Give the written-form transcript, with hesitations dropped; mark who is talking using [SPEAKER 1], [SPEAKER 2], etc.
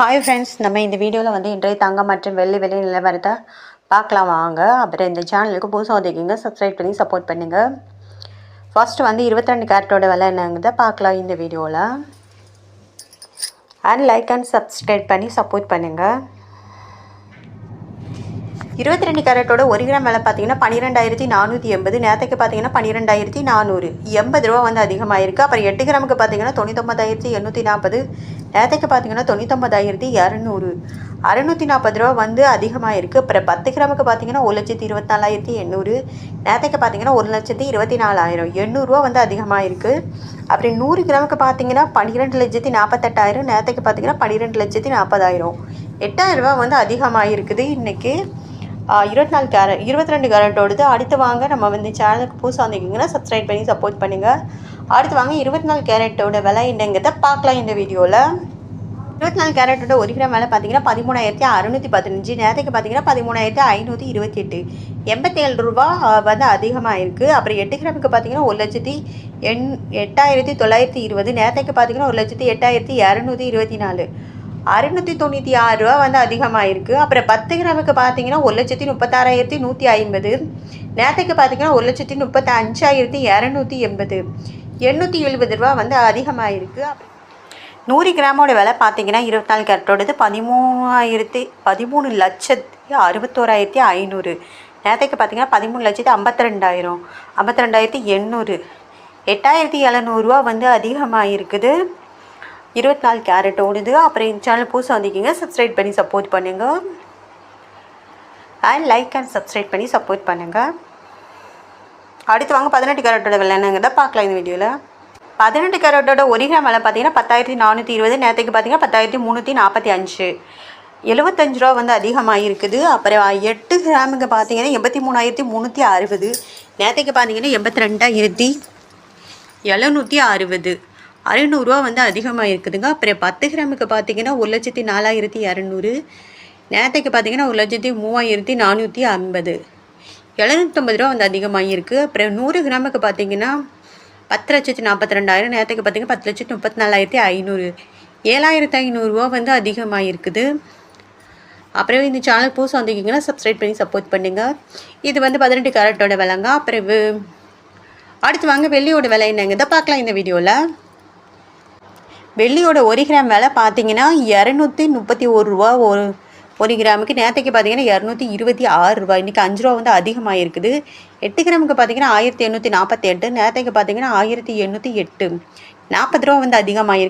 [SPEAKER 1] Hi friends, நம்ம இந்த வீடியோவில் வந்து இன்றைய தங்கம் மற்றும் வெள்ளி விலை நிலவரத்தை பார்க்கலாம் வாங்க. அப்புறம் இந்த சேனலுக்கு புதுசாக வந்துக்கிங்க சப்ஸ்கிரைப் பண்ணி சப்போர்ட் பண்ணுங்கள். ஃபர்ஸ்ட் வந்து 22 கேரட்டோட விலை என்னங்கிறத பார்க்கலாம் இந்த வீடியோவில். அண்ட் லைக் அண்ட் சப்ஸ்கிரைப் பண்ணி சப்போர்ட் பண்ணுங்கள். 22 கேரட்டோட 1 கிராம் விலை பார்த்தீங்கன்னா 12,480. நேற்றுக்கு பார்த்தீங்கன்னா 12,400. 80 ரூபா வந்து அதிகமாக இருக்குது. அப்புறம் 8 கிராமுக்கு பார்த்தீங்கன்னா 99,840. நேற்றுக்கு பார்த்தீங்கன்னா 99,200. 640 ரூபா வந்து அதிகமாக இருக்குது. அப்புறம் 10 கிராமுக்கு பார்த்தீங்கன்னா 1,24,800. நேற்றுக்கு பார்த்தீங்கன்னா 1,24,000. 800 ரூபா வந்து அதிகமாக இருக்குது. அப்புறம் 100 கிராமுக்கு பார்த்தீங்கன்னா 12,48,000. நேற்றுக்கு பார்த்தீங்கன்னா 12,40,000. 8,000 ரூபா வந்து அதிகமாக இருக்குது இன்றைக்கி. 22 கேரட்டோடது. அடுத்து வாங்க, நம்ம வந்து சேனலுக்கு புதுசாக வந்திருக்கீங்கன்னா சப்ஸ்கிரைப் பண்ணி சப்போர்ட் பண்ணுங்கள். அடுத்து வாங்க 24 கேரட்டோட விலை என்னங்கிறத பார்க்கலாம் இந்த வீடியோவில். 24 கேரட்டோட 1 கிராம் விலை பார்த்தீங்கன்னா 13,615. நேற்றுக்கு பார்த்தீங்கன்னா 13,528. 87 ரூபா வந்து அதிகமாக இருக்குது. அப்புறம் 8 கிராமுக்கு பார்த்தீங்கன்னா 1,08,920. நேற்றுக்கு பார்த்தீங்கன்னா 1,08,224. 696 ரூபா வந்து அதிகமாக இருக்குது. அப்புறம் 10 கிராமுக்கு பார்த்தீங்கன்னா 1,36,150. நேற்றுக்கு பார்த்தீங்கன்னா 1,35,280. 870 ரூபா வந்து அதிகமாக இருக்குது. 100 கிராமோட விலை பார்த்தீங்கன்னா 24 கேரட்டோடது 13,61,500. நேற்றுக்கு பார்த்தீங்கன்னா 13,52,000. 52,800. 8,700 ரூபா வந்து அதிகமாக இருக்குது 24 கேரட்டோடுது. அப்புறம் இந்த சேனல் புதுசாக வந்திருக்கீங்க சப்ஸ்கிரைப் பண்ணி சப்போர்ட் பண்ணுங்கள். அண்ட் லைக் அண்ட் சப்ஸ்கிரைப் பண்ணி சப்போர்ட் பண்ணுங்கள். அடுத்து வாங்க 18 கேரட்டோட விலை என்னங்கிறத பார்க்கலாம் இந்த வீடியோவில். 18 கேரட்டோட 1 கிராம் விலை பார்த்தீங்கன்னா 10,420. நேற்றுக்கு பார்த்தீங்கன்னா 10,345. 75 ரூபா வந்து அதிகமாக இருக்குது. அப்புறம் 8 கிராமுக்கு பார்த்தீங்கன்னா 83,360. நேற்றுக்கு பார்த்தீங்கன்னா 82,760. 600 ரூபா வந்து அதிகமாக இருக்குதுங்க. அப்புறம் 10 கிராமுக்கு பார்த்தீங்கன்னா 1,04,200. நேற்றுக்கு பார்த்தீங்கன்னா 1,03,450. 750 ரூபா வந்து அதிகமாக இருக்குது. அப்புறம் 100 கிராமுக்கு பார்த்தீங்கன்னா 10,42,000. நேற்றுக்கு பார்த்தீங்கன்னா 10,34,500. 7,500 ரூபா வந்து அதிகமாக இருக்குது. அப்புறம் இந்த சேனல் புதுசாக வந்திருக்கீங்கன்னா சப்ஸ்கிரைப் பண்ணி சப்போர்ட் பண்ணுங்கள். இது வந்து 18 கேரட்டோட விலைங்க. அப்புறம் அடுத்து வாங்க வெள்ளியோட விலை என்னங்கிறத பார்க்கலாம் இந்த வீடியோவில். வெள்ளியோட 1 கிராம் விலை பார்த்தீங்கன்னா 231 ரூபா ஒரு கிராமுக்கு. நேற்றுக்கு பார்த்தீங்கன்னா 226 ரூபா. இன்றைக்கி 5 ரூபா வந்து அதிகமாக இருக்குது. 8 கிராமுக்கு பார்த்தீங்கன்னா 1,848. நேற்றுக்கு பார்த்தீங்கன்னா 1,808. 40 ரூபா வந்து அதிகமாக இருக்குது.